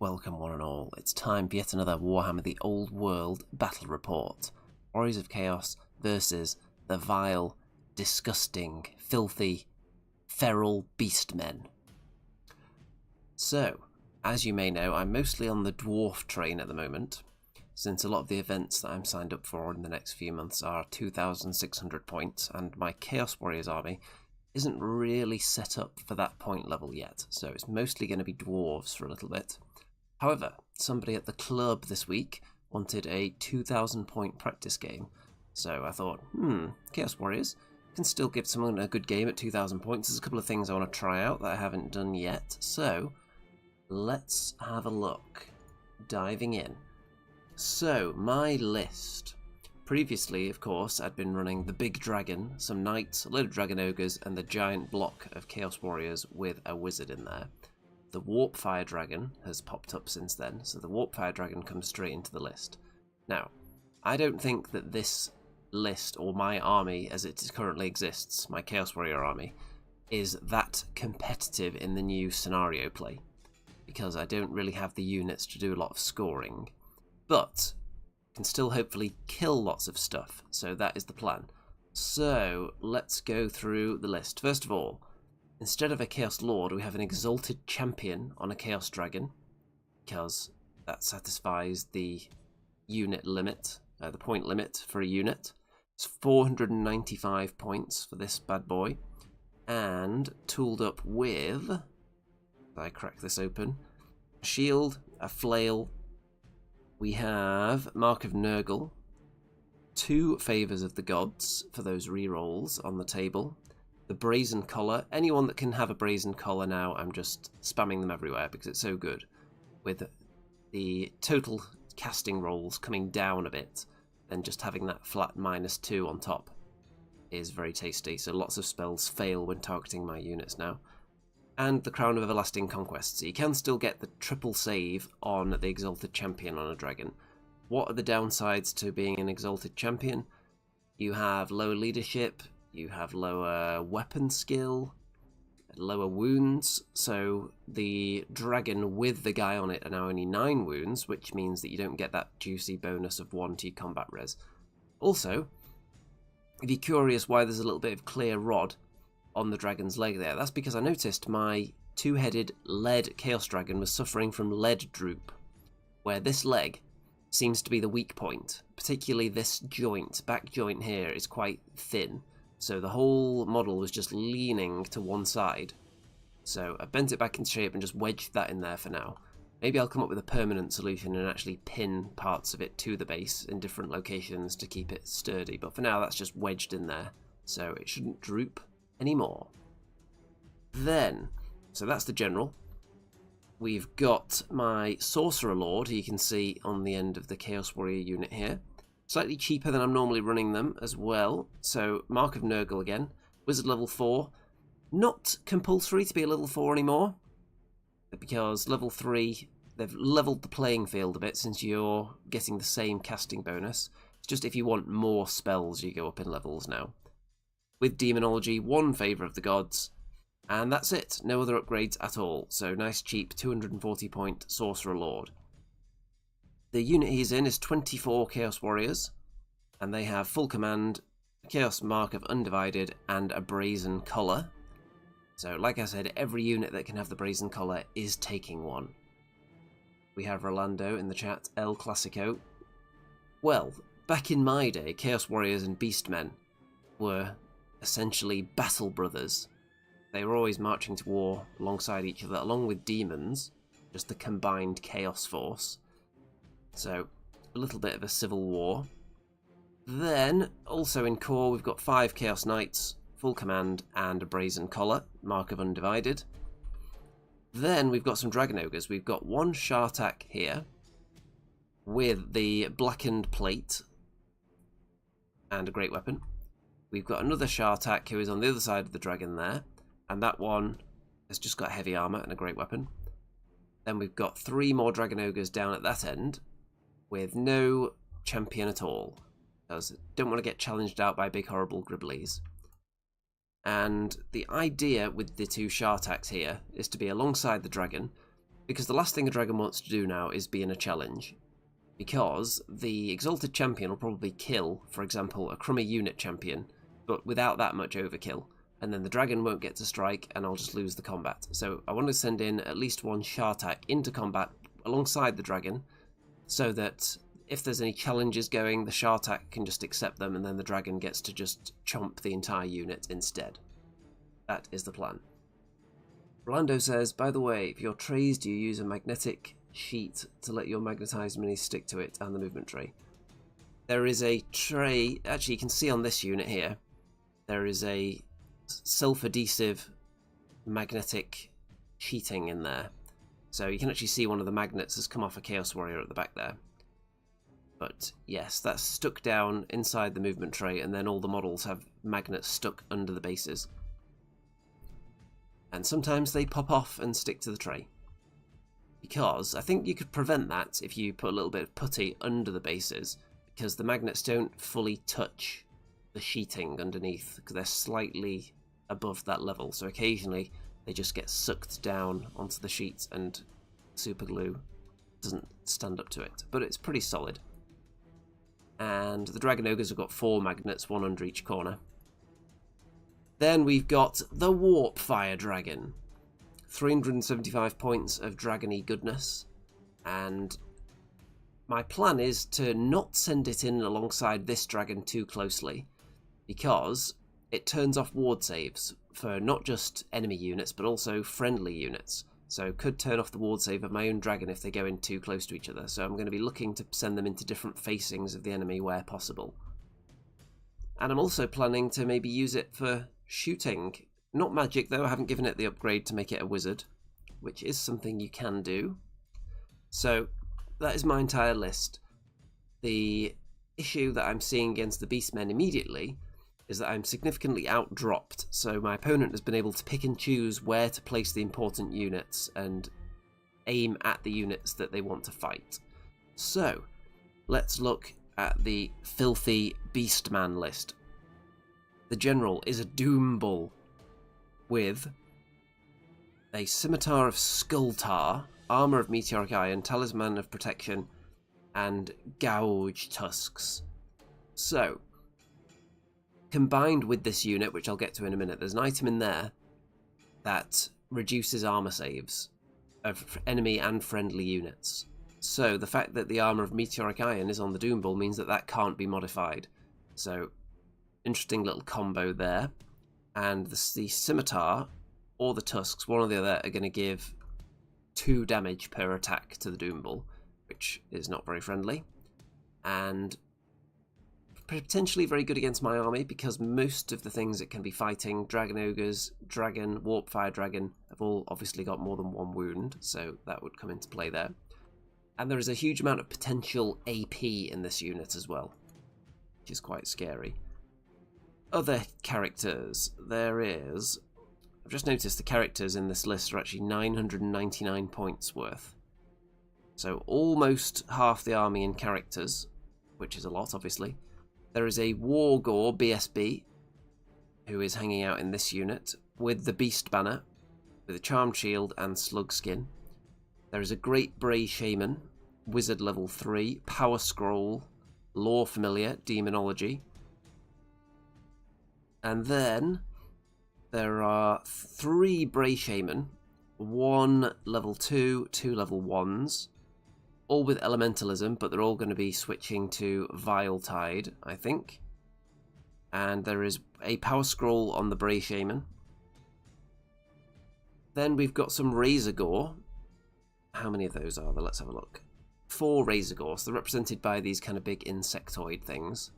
Welcome one and all, it's time for yet another Warhammer the Old World Battle Report. Warriors of Chaos versus the vile, disgusting, filthy, feral Beastmen. So, as you may know, I'm mostly on the Dwarf train at the moment, since a lot of the events that I'm signed up for in the next few months are 2,600 points, and my Chaos Warriors army isn't really set up for that point level yet, so it's mostly going to be Dwarves for a little bit. However, somebody at the club this week wanted a 2,000 point practice game, so I thought, Chaos Warriors can still give someone a good game at 2,000 points. There's a couple of things I want to try out that I haven't done yet, so let's have a look. Diving in. So, my list. Previously, of course, I'd been running the Big Dragon, some Knights, a load of Dragon Ogres, and the giant block of Chaos Warriors with a Wizard in there. The Warpfire Dragon has popped up since then, so the Warpfire Dragon comes straight into the list. Now, I don't think that this list, or my army as it currently exists, my Chaos Warrior army, is that competitive in the new scenario play, because I don't really have the units to do a lot of scoring, but can still hopefully kill lots of stuff, so that is the plan. So, let's go through the list. First of all, instead of a Chaos Lord, we have an Exalted Champion on a Chaos Dragon, because that satisfies the unit limit, the point limit for a unit. It's 495 points for this bad boy, and tooled up with, if I crack this open, a shield, a flail, we have Mark of Nurgle, 2 Favours of the Gods for those rerolls on the table, the Brazen Collar. Anyone that can have a Brazen Collar now, I'm just spamming them everywhere because it's so good. With the total casting rolls coming down a bit, then just having that flat -2 on top is very tasty. So lots of spells fail when targeting my units now. And the Crown of Everlasting Conquest. So you can still get the triple save on the Exalted Champion on a dragon. What are the downsides to being an Exalted Champion? You have lower leadership, you have lower weapon skill, lower wounds, so the dragon with the guy on it are now only 9 wounds, which means that you don't get that juicy bonus of 1 to your combat res. Also, if you're curious why there's a little bit of clear rod on the dragon's leg there, that's because I noticed my 2-headed lead Chaos Dragon was suffering from lead droop, where this leg seems to be the weak point, particularly this joint, back joint here, is quite thin. So the whole model was just leaning to one side. So I bent it back into shape and just wedged that in there for now. Maybe I'll come up with a permanent solution and actually pin parts of it to the base in different locations to keep it sturdy. But for now, that's just wedged in there. So it shouldn't droop anymore. Then, so that's the general. We've got my Sorcerer Lord, who you can see on the end of the Chaos Warrior unit here. Slightly cheaper than I'm normally running them as well. So, Mark of Nurgle again. Wizard level 4. Not compulsory to be a level 4 anymore, because level 3, they've leveled the playing field a bit since you're getting the same casting bonus. It's just if you want more spells, you go up in levels now. With Demonology, 1 Favour of the Gods, and that's it. No other upgrades at all. So, nice cheap 240 point Sorcerer Lord. The unit he's in is 24 Chaos Warriors, and they have full command, Chaos Mark of Undivided, and a Brazen Collar. So, like I said, every unit that can have the Brazen Collar is taking one. We have Rolando in the chat, El Clasico. Well, back in my day, Chaos Warriors and Beastmen were essentially battle brothers. They were always marching to war alongside each other, along with demons, just the combined Chaos Force. So, a little bit of a civil war. Then, also in core, we've got 5 Chaos Knights, full command, and a Brazen Collar, Mark of Undivided. Then we've got some Dragon Ogres. We've got 1 Shartak here, with the Blackened Plate, and a great weapon. We've got another Shartak who is on the other side of the dragon there, and that one has just got heavy armor and a great weapon. Then we've got 3 more Dragon Ogres down at that end, with no champion at all, because I don't want to get challenged out by big horrible gribblies. And the idea with the 2 Shartaks here is to be alongside the dragon, because the last thing a dragon wants to do now is be in a challenge. Because the Exalted Champion will probably kill, for example, a crummy unit champion, but without that much overkill. And then the dragon won't get to strike, and I'll just lose the combat. So I want to send in at least one Shartak into combat alongside the dragon, so that if there's any challenges going, the Shartak can just accept them, and then the dragon gets to just chomp the entire unit instead. That is the plan. Orlando says, by the way, for your trays, do you use a magnetic sheet to let your magnetized minis stick to it and the movement tray? There is a tray, actually you can see on this unit here, there is a self-adhesive magnetic sheeting in there. So you can actually see one of the magnets has come off a Chaos Warrior at the back there. But yes, that's stuck down inside the movement tray, and then all the models have magnets stuck under the bases. And sometimes they pop off and stick to the tray. Because I think you could prevent that if you put a little bit of putty under the bases, because the magnets don't fully touch the sheeting underneath, because they're slightly above that level. So occasionally they just get sucked down onto the sheets and super glue doesn't stand up to it. But it's pretty solid. And the Dragon Ogres have got 4 magnets, 1 under each corner. Then we've got the Warp Fire Dragon. 375 points of dragony goodness. And my plan is to not send it in alongside this dragon too closely, because it turns off ward saves for not just enemy units, but also friendly units. So could turn off the ward save of my own dragon if they go in too close to each other. So I'm going to be looking to send them into different facings of the enemy where possible. And I'm also planning to maybe use it for shooting. Not magic though, I haven't given it the upgrade to make it a wizard, which is something you can do. So that is my entire list. The issue that I'm seeing against the Beastmen immediately is that I'm significantly outdropped, so my opponent has been able to pick and choose where to place the important units and aim at the units that they want to fight. So let's look at the filthy Beastman list. The general is a Doom Bull with a Scimitar of Skulltar, Armour of Meteoric Iron, Talisman of Protection, and Gouge Tusks. So, combined with this unit, which I'll get to in a minute, there's an item in there that reduces armor saves of enemy and friendly units. So the fact that the Armour of Meteoric Iron is on the Doom Bull means that that can't be modified. So, interesting little combo there. And the Scimitar or the Tusks, one or the other, are going to give 2 damage per attack to the Doom Bull, which is not very friendly. And potentially very good against my army, because most of the things it can be fighting, Dragon Ogres, Dragon, Warp Fire Dragon, have all obviously got more than 1 wound, so that would come into play there. And there is a huge amount of potential AP in this unit as well, which is quite scary. Other characters, there is... I've just noticed the characters in this list are actually 999 points worth. So almost half the army in characters, which is a lot, obviously. There is a Wargore BSB, who is hanging out in this unit, with the Beast Banner, with a Charmed Shield and Slug Skin. There is a Great Bray Shaman, Wizard level 3, Power Scroll, Lore Familiar, Demonology. And then there are 3 Bray Shaman, 1 level 2, 2 level 1s, all with Elementalism, but they're all going to be switching to Vile Tide, I think. And there is a Power Scroll on the Bray Shaman. Then we've got some Razor Gore. How many of those are there? Let's have a look. 4 Razor Gores. They're represented by these kind of big insectoid things.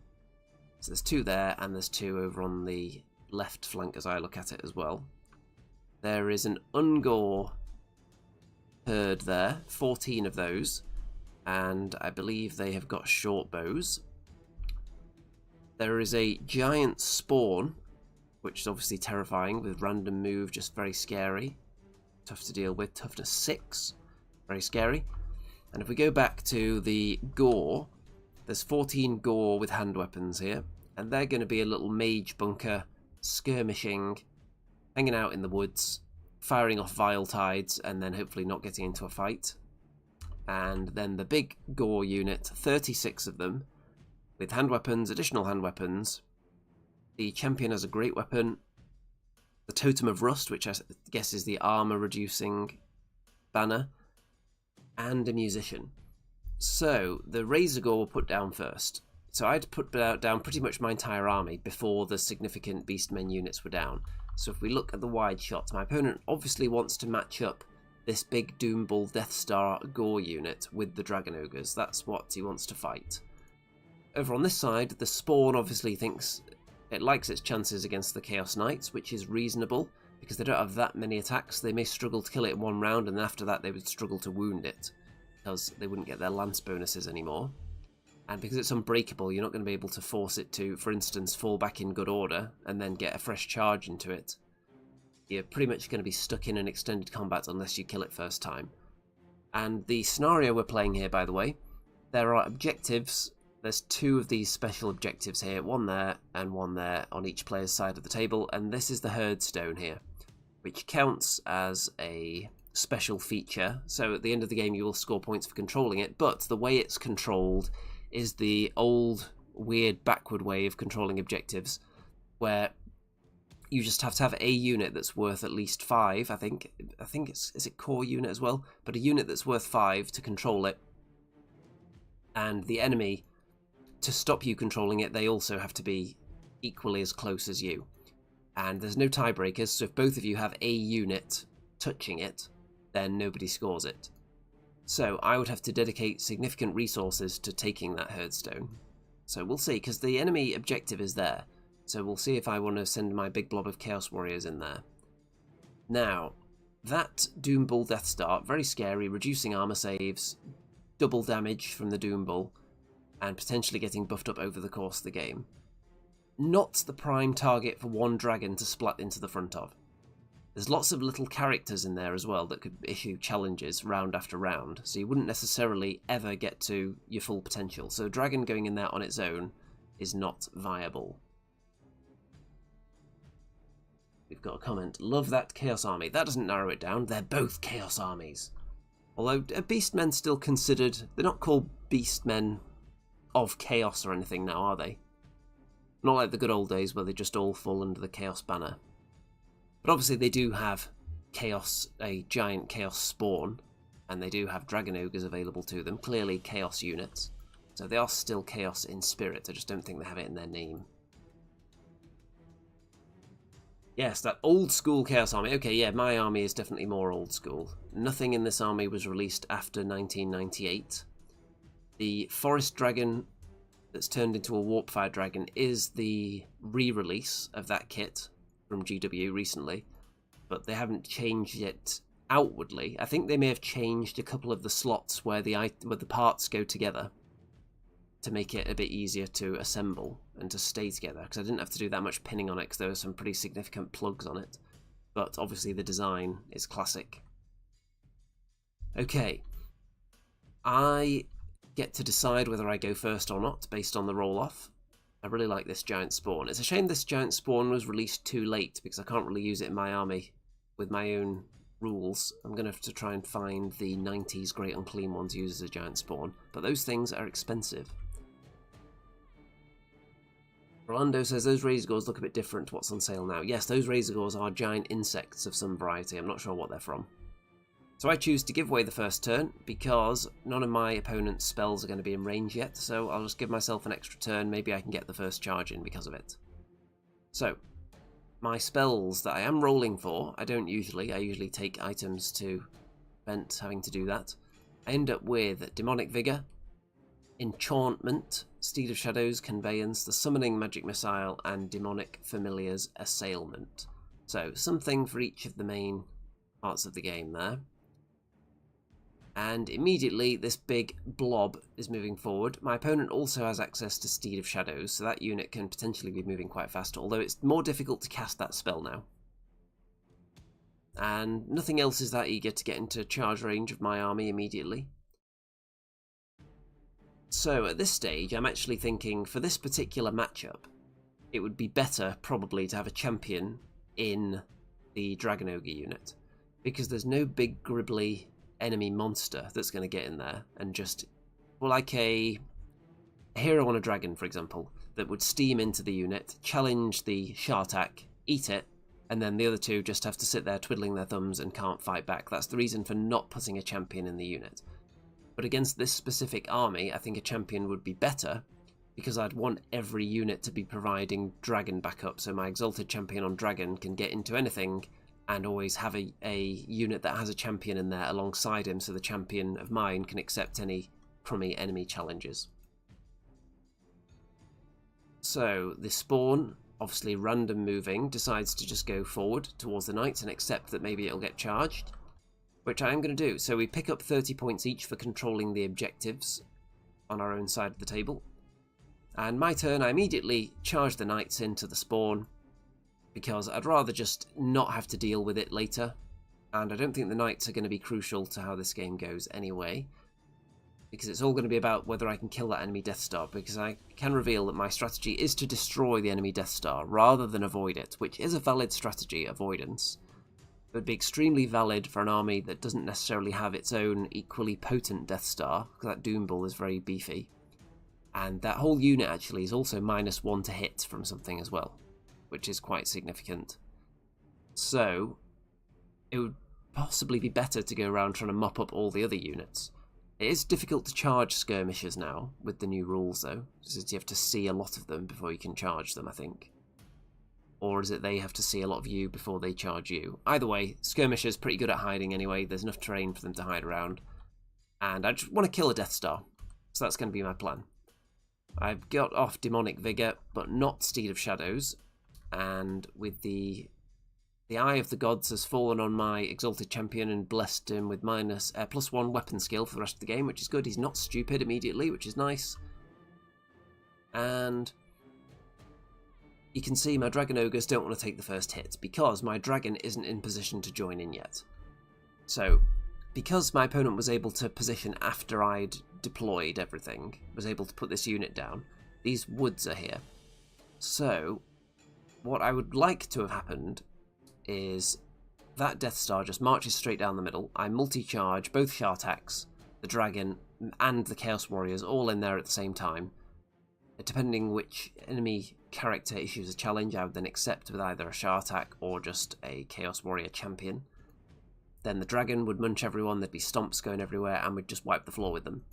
So there's 2 there, and there's 2 over on the left flank as I look at it as well. There is an Ungor herd there, 14 of those, and I believe they have got short bows. There is a giant spawn, which is obviously terrifying, with random move, just very scary. Tough to deal with, toughness 6, very scary. And if we go back to the Gore, there's 14 Gore with hand weapons here, and they're going to be a little mage bunker, skirmishing, hanging out in the woods, firing off vile tides and then hopefully not getting into a fight. And then the big gore unit, 36 of them, with hand weapons, additional hand weapons. The champion has a great weapon, the Totem of Rust, which I guess is the armor reducing banner, and a musician. So the Razor Gore will put down first. So I'd put down pretty much my entire army before the significant Beastmen units were down. So if we look at the wide shot, my opponent obviously wants to match up this big Doom Bull Death Star Gore unit with the Dragon Ogres. That's what he wants to fight. Over on this side, the Spawn obviously thinks it likes its chances against the Chaos Knights, which is reasonable, because they don't have that many attacks. They may struggle to kill it in one round, and after that they would struggle to wound it, because they wouldn't get their lance bonuses anymore. And because it's unbreakable, you're not going to be able to force it to, for instance, fall back in good order and then get a fresh charge into it. You're pretty much going to be stuck in an extended combat unless you kill it first time. And the scenario we're playing here, by the way, there are objectives. There's 2 of these special objectives here, one there and one there on each player's side of the table, and this is the Herd Stone here, which counts as a special feature. So at the end of the game you will score points for controlling it, but the way it's controlled is the old, weird, backward way of controlling objectives, where you just have to have a unit that's worth at least 5, I think is it core unit as well? But a unit that's worth 5 to control it, and the enemy, to stop you controlling it, they also have to be equally as close as you. And there's no tiebreakers, so if both of you have a unit touching it, then nobody scores it. So I would have to dedicate significant resources to taking that Herdstone. So we'll see, because the enemy objective is there. So we'll see if I want to send my big blob of Chaos Warriors in there. Now, that Doom Bull Death Star, very scary, reducing armor saves, double damage from the Doom Bull, and potentially getting buffed up over the course of the game. Not the prime target for one dragon to splat into the front of. There's lots of little characters in there as well that could issue challenges round after round, so you wouldn't necessarily ever get to your full potential. So a dragon going in there on its own is not viable. We've got a comment. Love that Chaos Army. That doesn't narrow it down. They're both Chaos Armies. Although, are Beastmen still considered... They're not called Beastmen of Chaos or anything now, are they? Not like the good old days where they just all fall under the Chaos banner. But obviously they do have Chaos, a giant Chaos spawn, and they do have Dragon Ogres available to them. Clearly Chaos units. So they are still Chaos in spirit. I just don't think they have it in their name. Yes, that old school Chaos Army. Okay, yeah, my army is definitely more old school. Nothing in this army was released after 1998. The Forest Dragon that's turned into a Warpfire Dragon is the re-release of that kit from GW recently, but they haven't changed it outwardly. I think they may have changed a couple of the slots where the parts go together to make it a bit easier to assemble and to stay together, because I didn't have to do that much pinning on it because there were some pretty significant plugs on it. But obviously the design is classic. Okay, I get to decide whether I go first or not based on the roll-off. I really like this giant spawn. It's a shame this giant spawn was released too late, because I can't really use it in my army with my own rules. I'm going to have to try and find the 90s Great Unclean ones used as a giant spawn, but those things are expensive. Rolando says those Razor Gores look a bit different to what's on sale now. Yes, those Razor Gores are giant insects of some variety. I'm not sure what they're from. So I choose to give away the first turn because none of my opponent's spells are going to be in range yet, so I'll just give myself an extra turn. Maybe I can get the first charge in because of it. So, my spells that I am rolling for, I usually take items to prevent having to do that. I end up with Demonic Vigor, Enchantment, Steed of Shadows, Conveyance, the Summoning Magic Missile, and Demonic Familiar's Assailment. So, something for each of the main parts of the game there. And immediately this big blob is moving forward. My opponent also has access to Steed of Shadows, so that unit can potentially be moving quite fast, although it's more difficult to cast that spell now. And nothing else is that eager to get into charge range of my army immediately. So at this stage, I'm actually thinking for this particular matchup, it would be better probably to have a champion in the Dragon Ogre unit. because there's no big gribbly enemy monster that's going to get in there and just, well, like a hero on a dragon, for example, that would steam into the unit, challenge the Shartak, eat it, and then the other two just have to sit there twiddling their thumbs and can't fight back. That's the reason for not putting a champion in the unit. But against this specific army, I think a champion would be better, because I'd want every unit to be providing dragon backup, so my exalted champion on dragon can get into anything and always have a unit that has a champion in there alongside him, so the champion of mine can accept any crummy enemy challenges. So the spawn, obviously random moving, decides to just go forward towards the knights and accept that maybe it'll get charged, which I am going to do. So we pick up 30 points each for controlling the objectives on our own side of the table. And my turn, I immediately charge the knights into the spawn, because I'd rather just not have to deal with it later. And I don't think the knights are going to be crucial to how this game goes anyway, because it's all going to be about whether I can kill that enemy Death Star, because I can reveal that my strategy is to destroy the enemy Death Star rather than avoid it, which is a valid strategy, avoidance. It would be extremely valid for an army that doesn't necessarily have its own equally potent Death Star, because that Doom Bull is very beefy. And that whole unit actually is also -1 to hit from something as well, which is quite significant. So it would possibly be better to go around trying to mop up all the other units. It is difficult to charge skirmishers now with the new rules though, since you have to see a lot of them before you can charge them, I think. Or is it they have to see a lot of you before they charge you? Either way, skirmishers pretty good at hiding anyway, there's enough terrain for them to hide around. And I just want to kill a Death Star, so that's going to be my plan. I've got off Demonic Vigour, but not Steed of Shadows, and with the Eye of the Gods has fallen on my Exalted Champion and blessed him with +1 weapon skill for the rest of the game, which is good. He's not stupid immediately, which is nice. And you can see my Dragon Ogres don't want to take the first hit, because my Dragon isn't in position to join in yet. So, because my opponent was able to position after I'd deployed everything, was able to put this unit down, these woods are here. So, what I would like to have happened is that Death Star just marches straight down the middle. I multi-charge both Shartaks, the Dragon, and the Chaos Warriors all in there at the same time. Depending which enemy character issues a challenge, I would then accept with either a Shartak or just a Chaos Warrior champion. Then the Dragon would munch everyone, there'd be stomps going everywhere, and we'd just wipe the floor with them.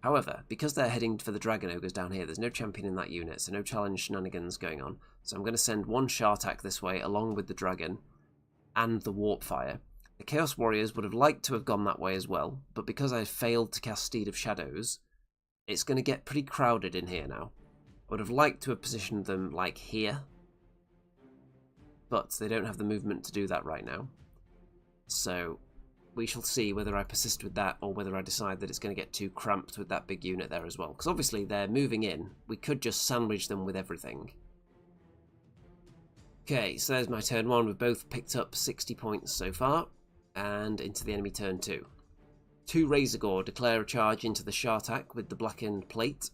However, because they're heading for the Dragon Ogres down here, there's no champion in that unit, so no challenge shenanigans going on. So I'm going to send one Shartak this way, along with the Dragon and the Warp Fire. The Chaos Warriors would have liked to have gone that way as well, but because I failed to cast Steed of Shadows, it's going to get pretty crowded in here now. I would have liked to have positioned them like here, but they don't have the movement to do that right now. So we shall see whether I persist with that or whether I decide that it's going to get too cramped with that big unit there as well. Because obviously they're moving in. We could just sandwich them with everything. Okay, so there's my turn 1. We've both picked up 60 points so far. And into the enemy turn 2. 2 Razor Gore declare a charge into the Shartak with the blackened plate.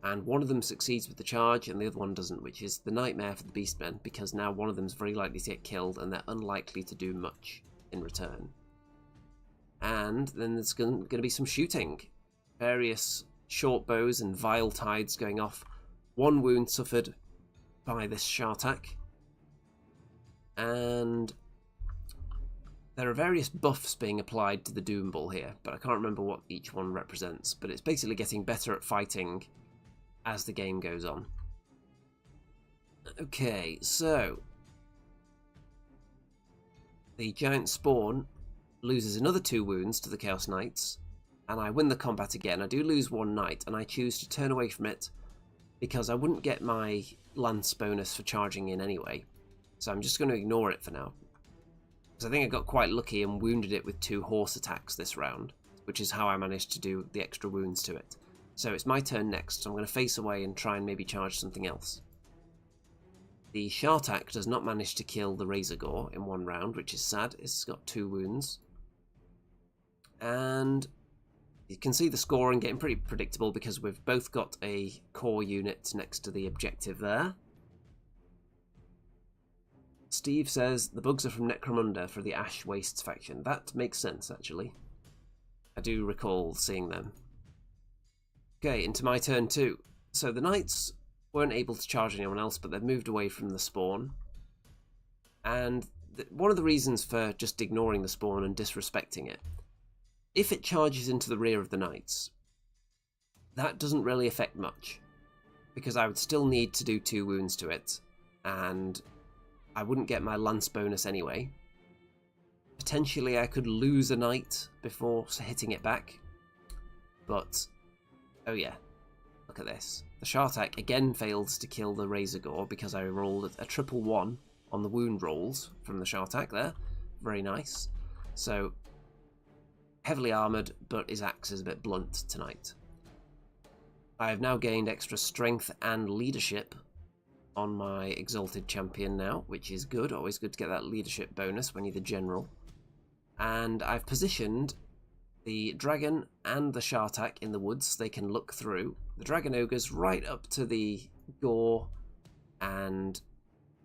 And one of them succeeds with the charge and the other one doesn't, which is the nightmare for the Beastmen, because now one of them is very likely to get killed and they're unlikely to do much in return. And then there's going to be some shooting. Various short bows and vile tides going off. 1 wound suffered by this Shartak. And there are various buffs being applied to the Doom Bull here, but I can't remember what each one represents. But it's basically getting better at fighting as the game goes on. Okay, so the giant spawn loses another 2 wounds to the Chaos Knights, and I win the combat again. I do lose 1 knight, and I choose to turn away from it because I wouldn't get my lance bonus for charging in anyway. So I'm just going to ignore it for now. Because I think I got quite lucky and wounded it with 2 horse attacks this round, which is how I managed to do the extra wounds to it. So it's my turn next, so I'm going to face away and try and maybe charge something else. The Shartak does not manage to kill the Razor Gore in 1 round, which is sad. It's got 2 wounds. And you can see the scoring getting pretty predictable because we've both got a core unit next to the objective there. Steve says the bugs are from Necromunda for the Ash Wastes faction. That makes sense, actually. I do recall seeing them. Okay, into my turn 2. So the Knights weren't able to charge anyone else, but they've moved away from the spawn. And one of the reasons for just ignoring the spawn and disrespecting it, if it charges into the rear of the Knights, that doesn't really affect much, because I would still need to do 2 wounds to it, and I wouldn't get my lance bonus anyway. Potentially I could lose a knight before hitting it back, but oh yeah, look at this. The Shartak again fails to kill the Razor Gore because I rolled a 1-1 on the wound rolls from the Shartak there. Very nice. So heavily armoured, but his axe is a bit blunt tonight. I have now gained extra strength and leadership on my Exalted Champion now, which is good. Always good to get that leadership bonus when you're the general. And I've positioned the Dragon and the Shartak in the woods. They can look through. The Dragon Ogres right up to the Gore and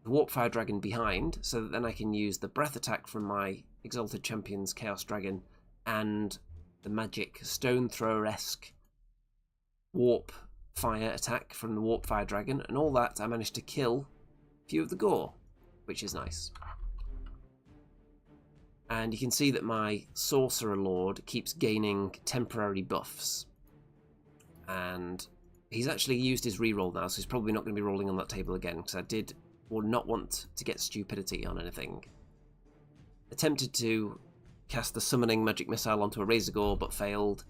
the Warpfire Dragon behind, so that then I can use the Breath Attack from my Exalted Champion's Chaos Dragon and the magic Stone Thrower-esque Warp Fire attack from the Warpfire Dragon, and all that I managed to kill a few of the Gore, which is nice. And you can see that my Sorcerer Lord keeps gaining temporary buffs. And he's actually used his reroll now, so he's probably not going to be rolling on that table again, because I did not want to get stupidity on anything. Attempted to cast the Summoning Magic Missile onto a Razor Gore, but failed.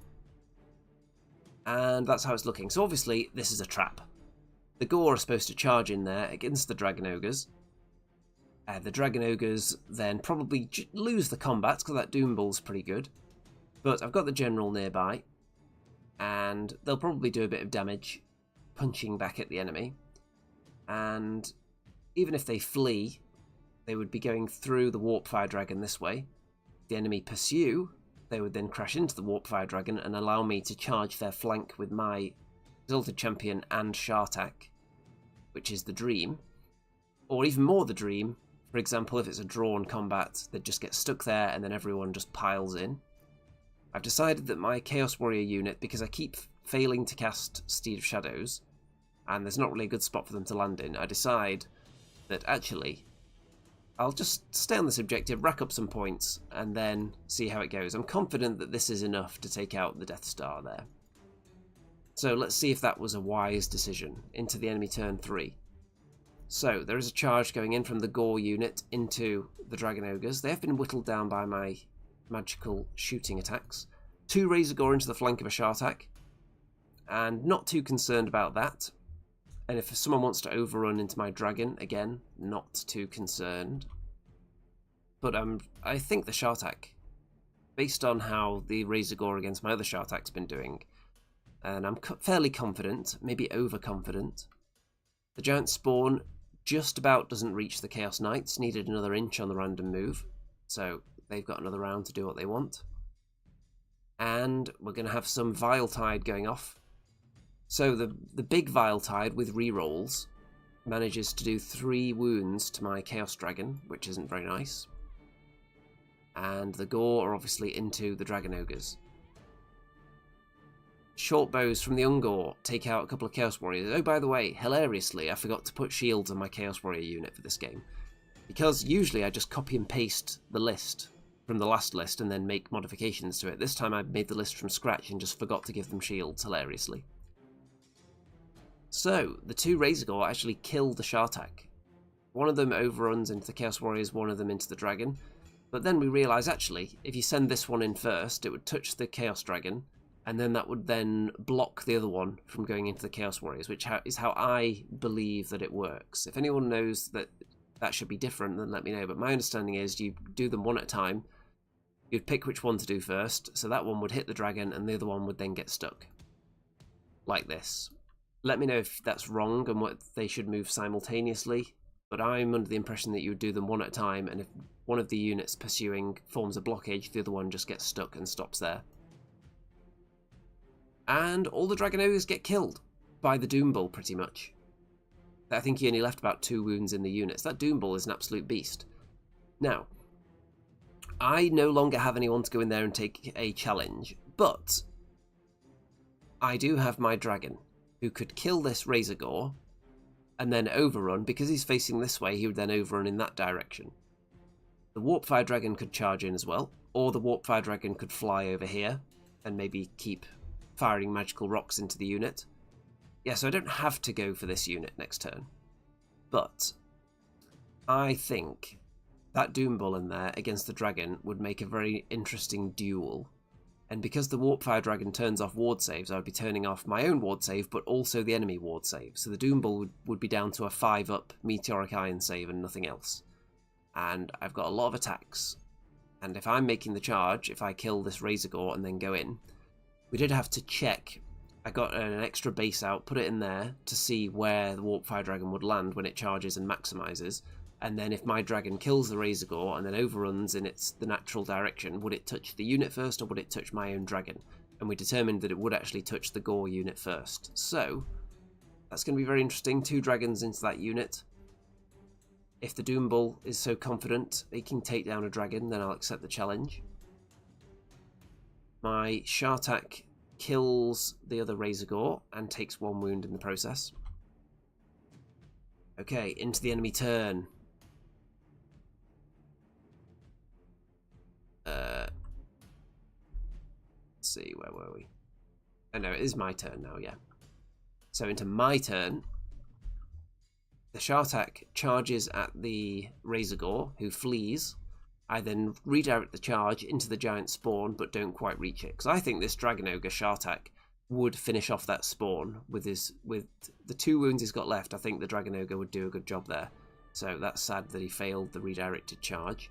And that's how it's looking. So obviously, this is a trap. The Gore are supposed to charge in there against the Dragon Ogres. The Dragon Ogres then probably lose the combat, because that Doom Bull's pretty good. But I've got the General nearby, and they'll probably do a bit of damage, punching back at the enemy. And even if they flee, they would be going through the Warpfire Dragon this way. If the enemy pursue, they would then crash into the Warpfire Dragon and allow me to charge their flank with my Exalted Champion and Shartak, which is the dream. Or even more the dream, for example, if it's a drawn combat, they'd just get stuck there and then everyone just piles in. I've decided that my Chaos Warrior unit, because I keep failing to cast Steed of Shadows, and there's not really a good spot for them to land in, I decide that actually I'll just stay on this objective, rack up some points, and then see how it goes. I'm confident that this is enough to take out the Death Star there. So let's see if that was a wise decision. Into the enemy turn 3. So there is a charge going in from the Gore unit into the Dragon Ogres. They have been whittled down by my magical shooting attacks. 2 Razor Gore into the flank of a Shartak, and not too concerned about that. And if someone wants to overrun into my Dragon, again, not too concerned. But I think the Shartak, based on how the Razor Gore against my other Shartak's been doing, and I'm fairly confident, maybe overconfident. The Giant Spawn just about doesn't reach the Chaos Knights, needed another inch on the random move, so they've got another round to do what they want. And we're going to have some Vile Tide going off. So the big Vile Tide with rerolls manages to do 3 wounds to my Chaos Dragon, which isn't very nice. And the Gore are obviously into the Dragon Ogres. Short bows from the Ungor take out a couple of Chaos Warriors. Oh, by the way, hilariously, I forgot to put shields on my Chaos Warrior unit for this game. Because usually I just copy and paste the list from the last list and then make modifications to it. This time I made the list from scratch and just forgot to give them shields, hilariously. So, the 2 Razor Gore actually kill the Shartak. One of them overruns into the Chaos Warriors, one of them into the Dragon. But then we realise, actually, if you send this one in first, it would touch the Chaos Dragon, and then that would then block the other one from going into the Chaos Warriors, which is how I believe that it works. If anyone knows that that should be different, then let me know. But my understanding is you do them one at a time. You'd pick which one to do first, so that one would hit the Dragon, and the other one would then get stuck. Like this. Let me know if that's wrong and what they should move simultaneously, but I'm under the impression that you would do them one at a time, and if one of the units pursuing forms a blockage, the other one just gets stuck and stops there. And all the Dragon Ogres get killed by the Doom Bull, pretty much. I think he only left about 2 wounds in the units. That Doom Bull is an absolute beast. Now, I no longer have anyone to go in there and take a challenge, but I do have my dragon, who could kill this Razor Gore and then overrun. Because he's facing this way, he would then overrun in that direction. The Warpfire Dragon could charge in as well, or the Warpfire Dragon could fly over here and maybe keep firing magical rocks into the unit. Yeah, so I don't have to go for this unit next turn, but I think that Doom Bull in there against the dragon would make a very interesting duel. And because the Warpfire Dragon turns off ward saves, I would be turning off my own ward save, but also the enemy ward save. So the Doom Bull would be down to a 5-up Meteoric Iron save and nothing else. And I've got a lot of attacks. And if I'm making the charge, if I kill this Razor Gore and then go in, we did have to check. I got an extra base out, put it in there to see where the Warpfire Dragon would land when it charges and maximizes. And then if my dragon kills the Razor Gore and then overruns in the natural direction, would it touch the unit first or would it touch my own dragon? And we determined that it would actually touch the Gore unit first. So that's going to be very interesting. 2 dragons into that unit. If the Doom Bull is so confident he can take down a dragon, then I'll accept the challenge. My Shartak kills the other Razor Gore and takes 1 wound in the process. Okay, into the enemy turn. Let's see, where were we? Oh no, it is my turn now, yeah. So into my turn, the Shartak charges at the Razor Gore, who flees. I then redirect the charge into the giant spawn, but don't quite reach it. Because I think this Dragon Ogre Shartak would finish off that spawn with the 2 wounds he's got left. I think the Dragon Ogre would do a good job there. So that's sad that he failed the redirected charge.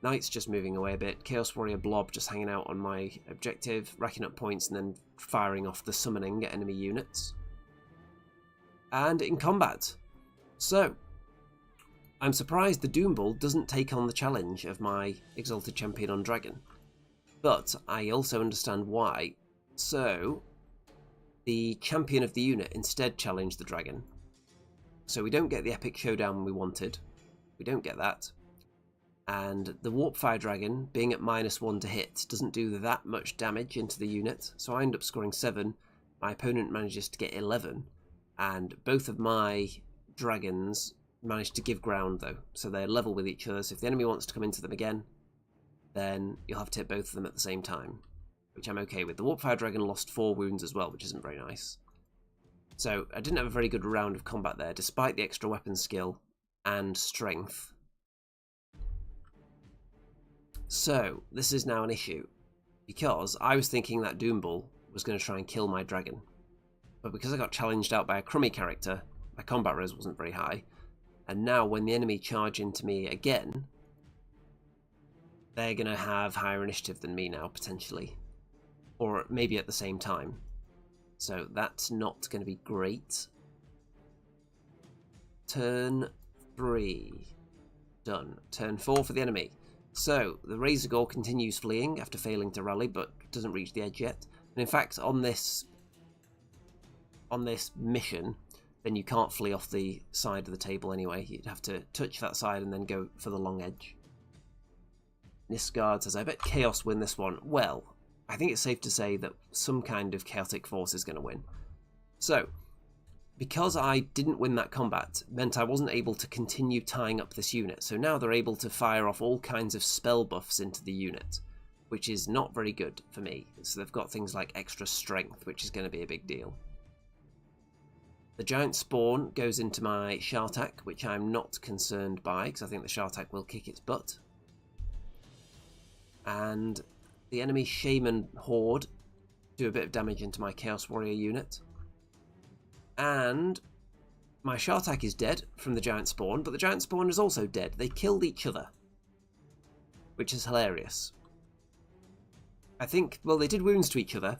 Knight's just moving away a bit. Chaos Warrior Blob just hanging out on my objective, racking up points and then firing off the summoning at enemy units. And in combat. So, I'm surprised the Doom Bull doesn't take on the challenge of my Exalted Champion on Dragon. But I also understand why. So, the champion of the unit instead challenged the dragon. So we don't get the epic showdown we wanted. We don't get that. And the Warpfire Dragon, being at -1 to hit, doesn't do that much damage into the unit. So I end up scoring 7. My opponent manages to get 11. And both of my dragons manage to give ground though. So they're level with each other. So if the enemy wants to come into them again, then you'll have to hit both of them at the same time, which I'm okay with. The Warpfire Dragon lost 4 wounds as well, which isn't very nice. So I didn't have a very good round of combat there, despite the extra weapon skill and strength. So this is now an issue, because I was thinking that Doom Bull was going to try and kill my dragon. But because I got challenged out by a crummy character, my combat res wasn't very high. And now when the enemy charge into me again, they're going to have higher initiative than me now, potentially. Or maybe at the same time. So that's not going to be great. Turn 3. Done. Turn 4 for the enemy. So the Razor Gore continues fleeing after failing to rally, but doesn't reach the edge yet. And in fact, on this mission, then you can't flee off the side of the table anyway. You'd have to touch that side and then go for the long edge. Nisgard says, I bet Chaos win this one. Well, I think it's safe to say that some kind of chaotic force is going to win. So, because I didn't win that combat, meant I wasn't able to continue tying up this unit. So now they're able to fire off all kinds of spell buffs into the unit, which is not very good for me. So they've got things like extra strength, which is going to be a big deal. The giant spawn goes into my Shartak, which I'm not concerned by, because I think the Shartak will kick its butt. And the enemy Shaman Horde do a bit of damage into my Chaos Warrior unit. And my Shartak is dead from the giant spawn, but the giant spawn is also dead. They killed each other, which is hilarious. I think, well, they did wounds to each other,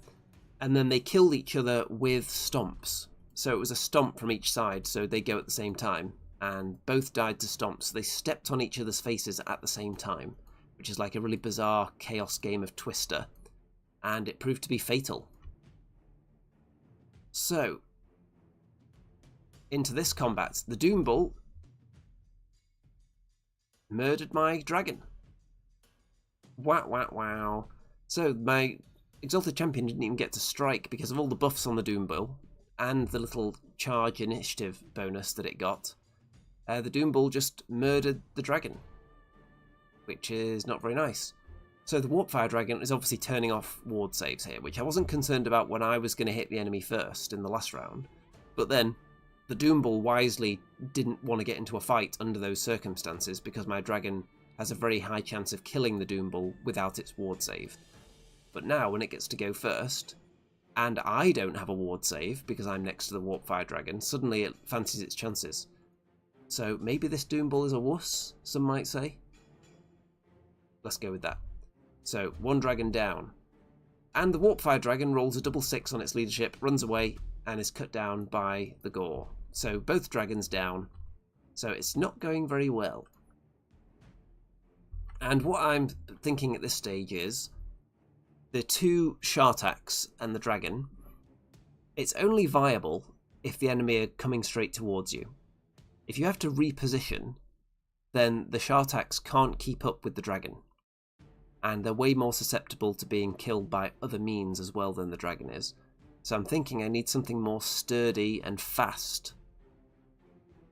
and then they killed each other with stomps. So it was a stomp from each side, so they go at the same time, and both died to stomps. So they stepped on each other's faces at the same time, which is like a really bizarre chaos game of Twister, and it proved to be fatal. So, into this combat. The Doom Bull murdered my dragon. Wow, wow, wow. So my Exalted Champion didn't even get to strike because of all the buffs on the Doom Bull and the little charge initiative bonus that it got. The Doom Bull just murdered the dragon, which is not very nice. So the Warpfire Dragon is obviously turning off ward saves here, which I wasn't concerned about when I was going to hit the enemy first in the last round. But then the Doom Bull wisely didn't want to get into a fight under those circumstances because my dragon has a very high chance of killing the Doom Bull without its ward save. But now when it gets to go first, and I don't have a ward save because I'm next to the Warpfire Dragon, suddenly it fancies its chances. So maybe this Doom Bull is a wuss, some might say. Let's go with that. So, one dragon down. And the Warpfire Dragon rolls a double 6 on its leadership, runs away, and is cut down by the Gore. So, both dragons down. So, it's not going very well. And what I'm thinking at this stage is, the two Shartaks and the dragon, it's only viable if the enemy are coming straight towards you. If you have to reposition, then the Shartaks can't keep up with the dragon. And they're way more susceptible to being killed by other means as well than the dragon is. So I'm thinking I need something more sturdy and fast.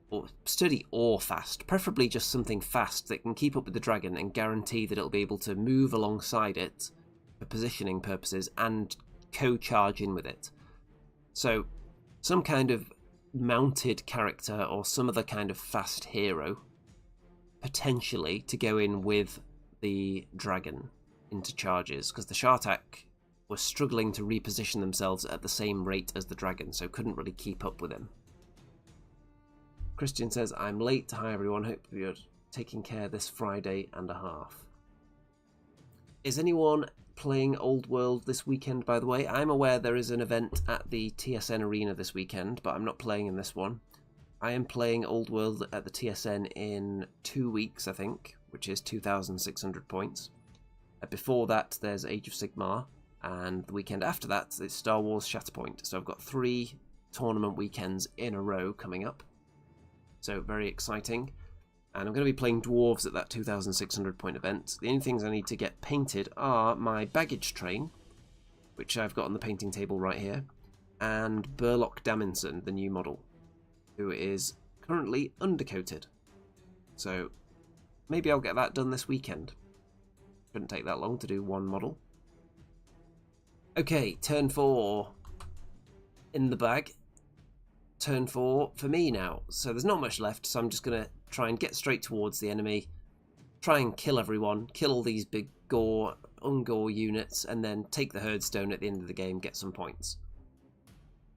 Or sturdy or fast. Preferably just something fast that can keep up with the dragon and guarantee that it'll be able to move alongside it for positioning purposes and co-charge in with it. So some kind of mounted character or some other kind of fast hero, potentially, to go in with the dragon into charges, because the Shartak were struggling to reposition themselves at the same rate as the dragon, so couldn't really keep up with him. Christian says, I'm late. Hi everyone, hope you're taking care this Friday and a half. Is anyone playing Old World this weekend, by the way? I'm aware there is an event at the TSN Arena this weekend, but I'm not playing in this one. I am playing Old World at the TSN in 2 weeks, I think, which is 2,600 points. Before that, there's Age of Sigmar, and the weekend after that, it's Star Wars Shatterpoint. So I've got 3 tournament weekends in a row coming up. So very exciting. And I'm going to be playing Dwarves at that 2,600 point event. The only things I need to get painted are my baggage train, which I've got on the painting table right here, and Burlock Daminson, the new model, who is currently undercoated. So maybe I'll get that done this weekend. Shouldn't take that long to do one model. Okay, turn 4 in the bag. Turn 4 for me now. So there's not much left, so I'm just going to try and get straight towards the enemy, try and kill everyone, kill all these big ungore units, and then take the Herdstone at the end of the game, get some points.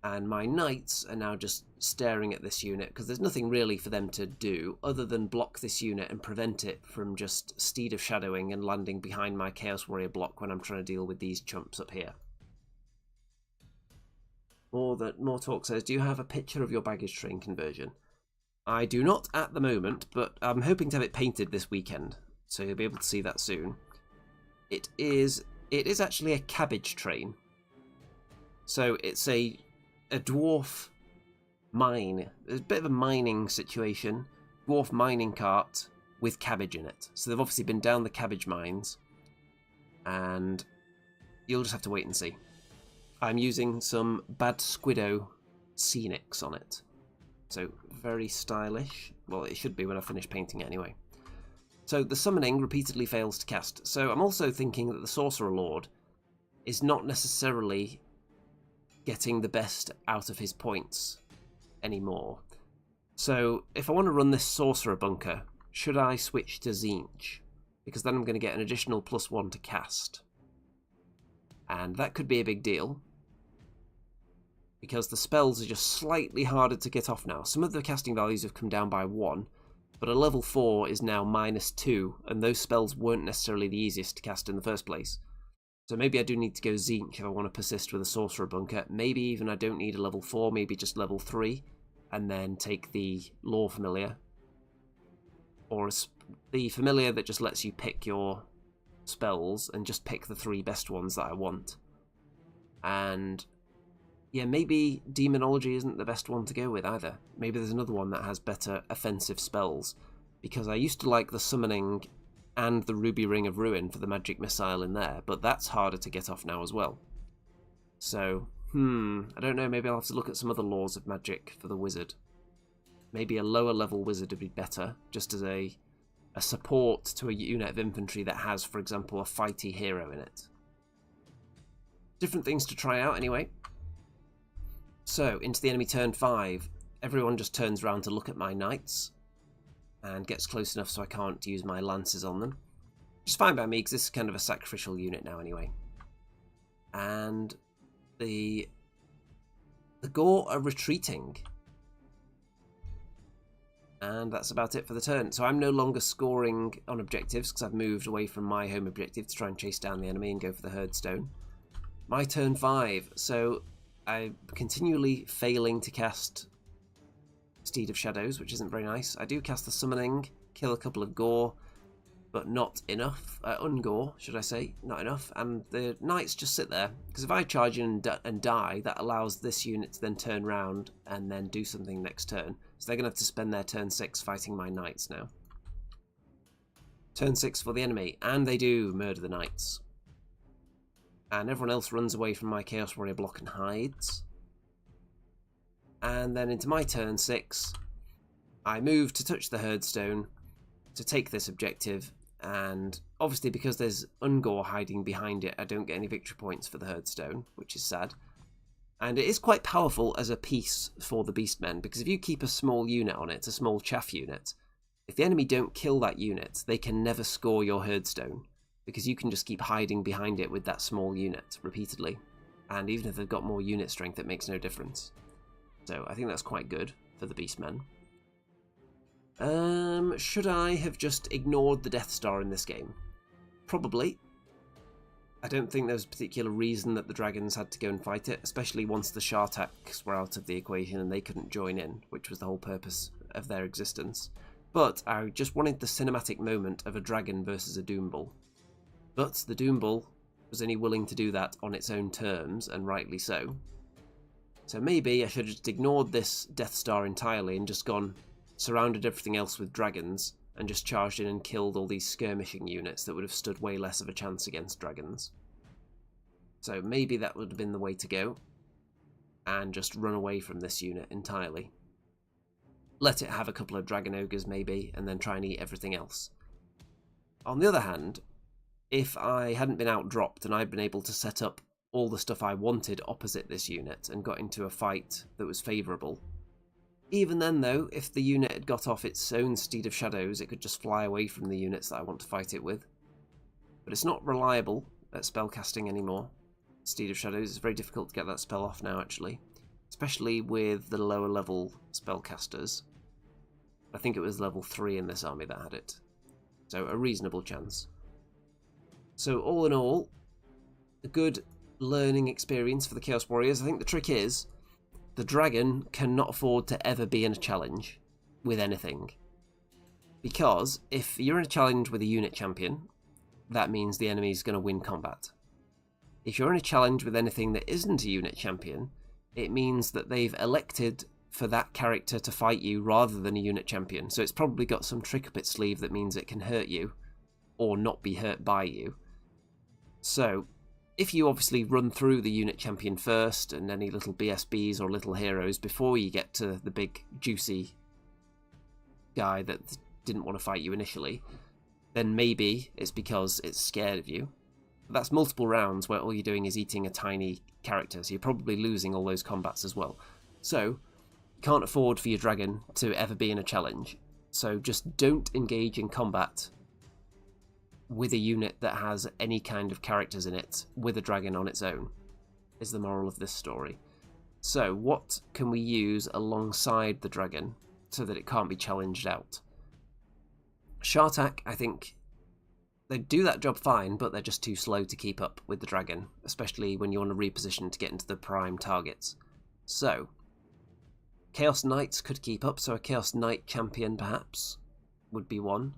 And my knights are now just staring at this unit, because there's nothing really for them to do other than block this unit and prevent it from just Steed of Shadowing and landing behind my Chaos Warrior block when I'm trying to deal with these chumps up here. More Talk says, do you have a picture of your baggage train conversion? I do not at the moment, but I'm hoping to have it painted this weekend, so you'll be able to see that soon. It is actually a cabbage train. So it's a dwarf mine. There's a bit of a mining situation. Dwarf mining cart with cabbage in it. So they've obviously been down the cabbage mines, and you'll just have to wait and see. I'm using some Bad Squiddo scenics on it. So very stylish. Well, it should be when I finish painting it anyway. So the summoning repeatedly fails to cast. So I'm also thinking that the Sorcerer Lord is not necessarily getting the best out of his points anymore. So if I want to run this Sorcerer Bunker, should I switch to Tzeentch? Because then I'm going to get an additional +1 to cast. And that could be a big deal, because the spells are just slightly harder to get off now. Some of the casting values have come down by 1, but a level 4 is now -2, and those spells weren't necessarily the easiest to cast in the first place. So maybe I do need to go Tzeentch if I want to persist with a Sorcerer Bunker. Maybe even I don't need a level 4, maybe just level 3, and then take the Lore Familiar. Or the Familiar that just lets you pick your spells and just pick the 3 best ones that I want. And yeah, maybe Demonology isn't the best one to go with either. Maybe there's another one that has better offensive spells, because I used to like the Summoning and the Ruby Ring of Ruin for the magic missile in there, but that's harder to get off now as well. So, I don't know, maybe I'll have to look at some other laws of magic for the wizard. Maybe a lower level wizard would be better, just as a support to a unit of infantry that has, for example, a fighty hero in it. Different things to try out anyway. So, into the enemy turn 5, everyone just turns around to look at my knights and gets close enough so I can't use my lances on them. Which is fine by me, because this is kind of a sacrificial unit now anyway. And the Gore are retreating. And that's about it for the turn. So I'm no longer scoring on objectives, because I've moved away from my home objective to try and chase down the enemy and go for the Herdstone. My turn 5, so I'm continually failing to cast Steed of Shadows, which isn't very nice. I do cast the Summoning, kill a couple of Gore, but not enough. Ungore, should I say, not enough. And the Knights just sit there, because if I charge in and die, that allows this unit to then turn round and then do something next turn. So they're going to have to spend their turn 6 fighting my Knights now. Turn 6 for the enemy, and they do murder the Knights. And everyone else runs away from my Chaos Warrior block and hides. And then into my turn 6, I move to touch the Herdstone to take this objective, and obviously because there's Ungore hiding behind it, I don't get any victory points for the Herdstone, which is sad. And it is quite powerful as a piece for the Beastmen, because if you keep a small unit on it, a small chaff unit, if the enemy don't kill that unit, they can never score your Herdstone, because you can just keep hiding behind it with that small unit repeatedly. And even if they've got more unit strength, it makes no difference. So I think that's quite good for the Beastmen. Should I have just ignored the Death Star in this game? Probably. I don't think there was a particular reason that the dragons had to go and fight it, especially once the Shartaks were out of the equation and they couldn't join in, which was the whole purpose of their existence. But I just wanted the cinematic moment of a dragon versus a Doombull. But the Doombull was only willing to do that on its own terms, and rightly so. So maybe I should have just ignored this Death Star entirely and just gone, surrounded everything else with dragons, and just charged in and killed all these skirmishing units that would have stood way less of a chance against dragons. So maybe that would have been the way to go, and just run away from this unit entirely. Let it have a couple of Dragon Ogres maybe, and then try and eat everything else. On the other hand, if I hadn't been outdropped and I'd been able to set up all the stuff I wanted opposite this unit and got into a fight that was favourable, even then though, if the unit had got off its own Steed of Shadows, it could just fly away from the units that I want to fight it with. But it's not reliable at spellcasting anymore. Steed of Shadows is very difficult to get that spell off now actually, especially with the lower level spellcasters. I think it was level 3 in this army that had it. So a reasonable chance. So all in all, a good learning experience for the Chaos Warriors. I think the trick is, the dragon cannot afford to ever be in a challenge with anything. Because if you're in a challenge with a unit champion, that means the enemy's going to win combat. If you're in a challenge with anything that isn't a unit champion, it means that they've elected for that character to fight you rather than a unit champion. So it's probably got some trick up its sleeve that means it can hurt you, or not be hurt by you. So, if you obviously run through the unit champion first, and any little BSBs or little heroes before you get to the big juicy guy that didn't want to fight you initially, then maybe it's because it's scared of you. But that's multiple rounds where all you're doing is eating a tiny character, so you're probably losing all those combats as well. So, you can't afford for your dragon to ever be in a challenge. So just don't engage in combat with a unit that has any kind of characters in it with a dragon on its own, is the moral of this story. So what can we use alongside the dragon so that it can't be challenged out? Shartak, I think, they do that job fine, but they're just too slow to keep up with the dragon, especially when you want to reposition to get into the prime targets. So, Chaos Knights could keep up, so a Chaos Knight champion perhaps would be one.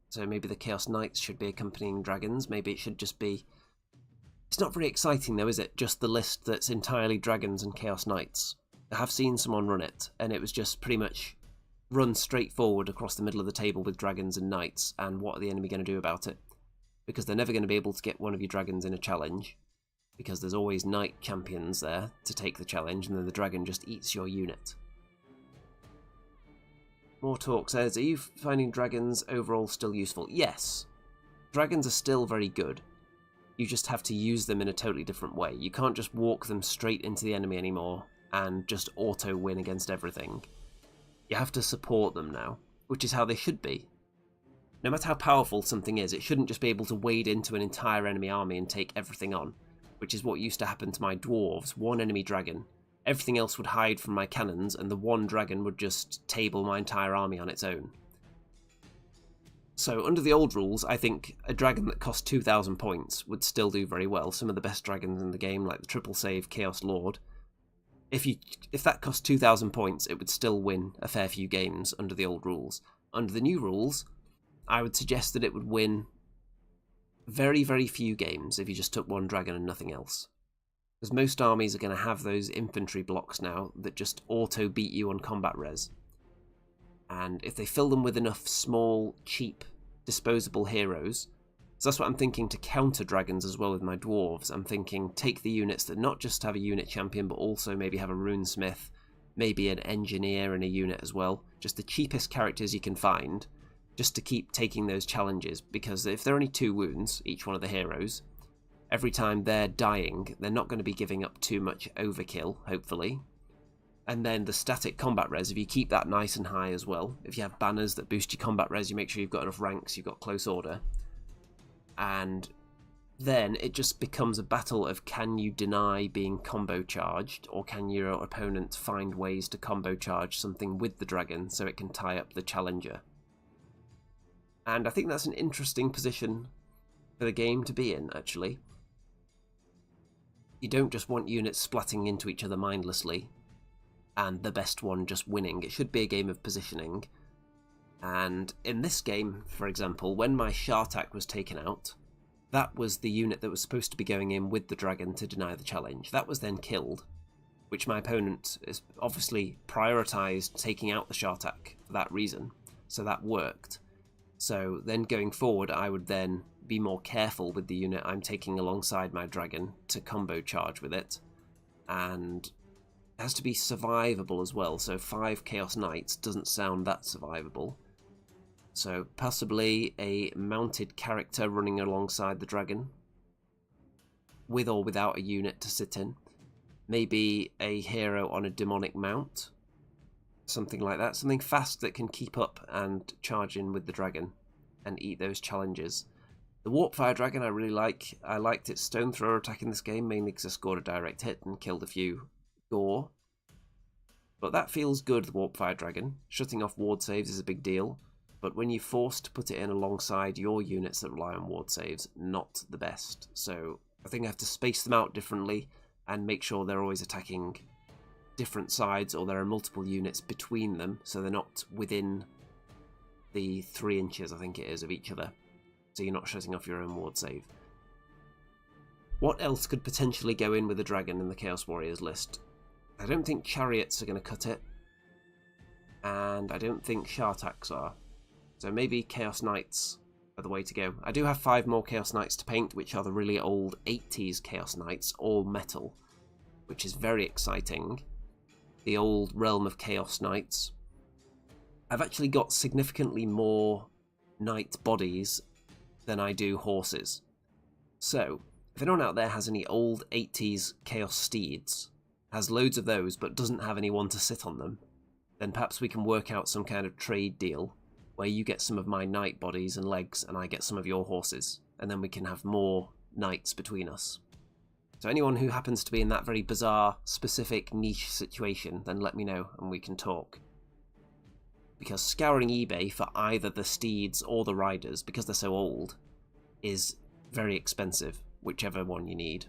So maybe the Chaos Knights should be accompanying dragons. Maybe it should just be It's not very exciting though, is it? Just the list that's entirely dragons and chaos knights. I have seen someone run it, and it was just pretty much run straight forward across the middle of the table with dragons and knights, and what are the enemy going to do about it? Because they're never going to be able to get one of your dragons in a challenge, because there's always knight champions there to take the challenge, and then the dragon just eats your unit. More Talk says, are you finding dragons overall still useful? Yes. Dragons are still very good. You just have to use them in a totally different way. You can't just walk them straight into the enemy anymore and just auto-win against everything. You have to support them now, which is how they should be. No matter how powerful something is, it shouldn't just be able to wade into an entire enemy army and take everything on, which is what used to happen to my dwarves. One enemy dragon, everything else would hide from my cannons, and the one dragon would just table my entire army on its own. So under the old rules, I think a dragon that cost 2,000 points would still do very well. Some of the best dragons in the game, like the triple save Chaos Lord, if that cost 2,000 points, it would still win a fair few games under the old rules. Under the new rules, I would suggest that it would win very, very few games if you just took one dragon and nothing else. Because most armies are going to have those infantry blocks now that just auto beat you on combat res. And if they fill them with enough small, cheap, disposable heroes, so that's what I'm thinking to counter dragons as well with my dwarves. I'm thinking take the units that not just have a unit champion, but also maybe have a runesmith, maybe an engineer in a unit as well. Just the cheapest characters you can find, just to keep taking those challenges, because if they're only 2 wounds, each one of the heroes, every time they're dying, they're not going to be giving up too much overkill, hopefully. And then the static combat res, if you keep that nice and high as well, if you have banners that boost your combat res, you make sure you've got enough ranks, you've got close order. And then it just becomes a battle of, can you deny being combo charged, or can your opponent find ways to combo charge something with the dragon so it can tie up the challenger. And I think that's an interesting position for the game to be in, actually. You don't just want units splatting into each other mindlessly and the best one just winning. It should be a game of positioning. And in this game, for example, when my Shartak was taken out, that was the unit that was supposed to be going in with the dragon to deny the challenge. That was then killed, which my opponent is obviously prioritised taking out the Shartak for that reason, so that worked. So then going forward, I would then be more careful with the unit I'm taking alongside my dragon to combo charge with it, and it has to be survivable as well, so 5 Chaos Knights doesn't sound that survivable. So possibly a mounted character running alongside the dragon, with or without a unit to sit in. Maybe a hero on a demonic mount, something like that, something fast that can keep up and charge in with the dragon and eat those challenges. The Warpfire Dragon I really like. I liked its stone thrower attack in this game, mainly because I scored a direct hit and killed a few gore. But that feels good, the Warpfire Dragon. Shutting off ward saves is a big deal, but when you're forced to put it in alongside your units that rely on ward saves, not the best. So I think I have to space them out differently and make sure they're always attacking different sides, or there are multiple units between them, so they're not within the 3 inches, I think it is, of each other. So you're not shutting off your own ward save. What else could potentially go in with the dragon in the Chaos Warriors list? I don't think chariots are going to cut it, and I don't think Shartaks are. So maybe Chaos Knights are the way to go. I do have 5 more Chaos Knights to paint, which are the really old 80s Chaos Knights, all metal, which is very exciting. The old realm of Chaos Knights. I've actually got significantly more knight bodies than I do horses. So, if anyone out there has any old 80s Chaos Steeds, has loads of those but doesn't have anyone to sit on them, then perhaps we can work out some kind of trade deal where you get some of my knight bodies and legs and I get some of your horses, and then we can have more knights between us. So anyone who happens to be in that very bizarre, specific niche situation, then let me know and we can talk. Because scouring eBay for either the steeds or the riders, because they're so old, is very expensive, whichever one you need.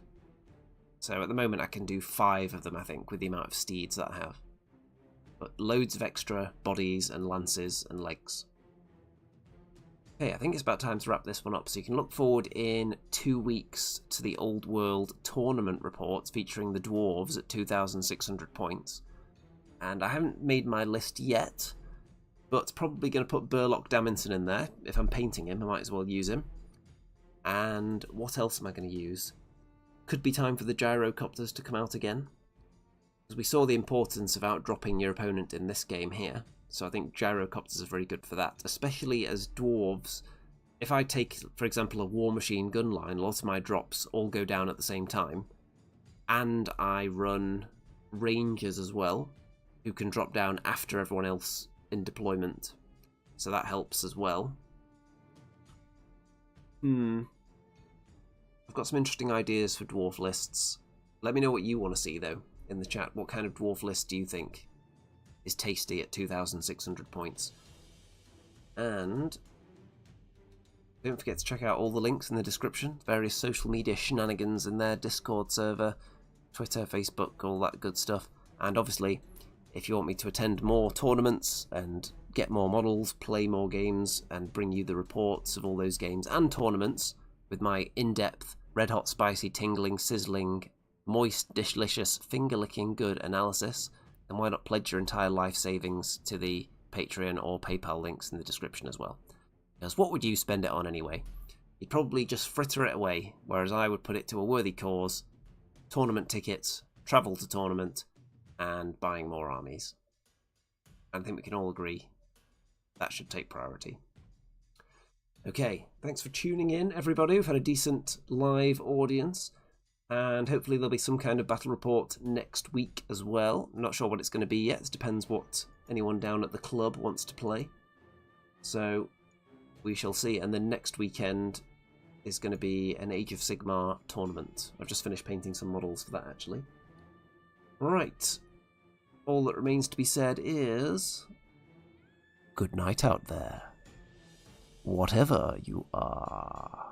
So at the moment I can do 5 of them, I think, with the amount of steeds that I have. But loads of extra bodies and lances and legs. Okay, I think it's about time to wrap this one up, so you can look forward in 2 weeks to the Old World tournament reports featuring the dwarves at 2,600 points. And I haven't made my list yet, but probably going to put Burlock Daminson in there. If I'm painting him, I might as well use him. And what else am I going to use? Could be time for the gyrocopters to come out again, because we saw the importance of outdropping your opponent in this game here. So I think gyrocopters are very good for that, especially as dwarves. If I take, for example, a war machine gun line, a lot of my drops all go down at the same time, and I run rangers as well, who can drop down after everyone else in deployment. So that helps as well. I've got some interesting ideas for dwarf lists. Let me know what you want to see, though, in the chat. What kind of dwarf list do you think is tasty at 2,600 points? And don't forget to check out all the links in the description, various social media shenanigans in their Discord server, Twitter, Facebook, all that good stuff. And obviously, if you want me to attend more tournaments and get more models, play more games, and bring you the reports of all those games and tournaments with my in-depth, red-hot, spicy, tingling, sizzling, moist, dishlicious, finger-licking good analysis, then why not pledge your entire life savings to the Patreon or PayPal links in the description as well? Because what would you spend it on anyway? You'd probably just fritter it away, whereas I would put it to a worthy cause, tournament tickets, travel to tournament, and buying more armies. I think we can all agree that should take priority. Okay, thanks for tuning in, everybody. We've had a decent live audience, and hopefully there'll be some kind of battle report next week as well. I'm not sure what it's going to be yet. It depends what anyone down at the club wants to play. So we shall see. And then next weekend is going to be an Age of Sigmar tournament. I've just finished painting some models for that, actually. Right. All that remains to be said is good night out there, whatever you are.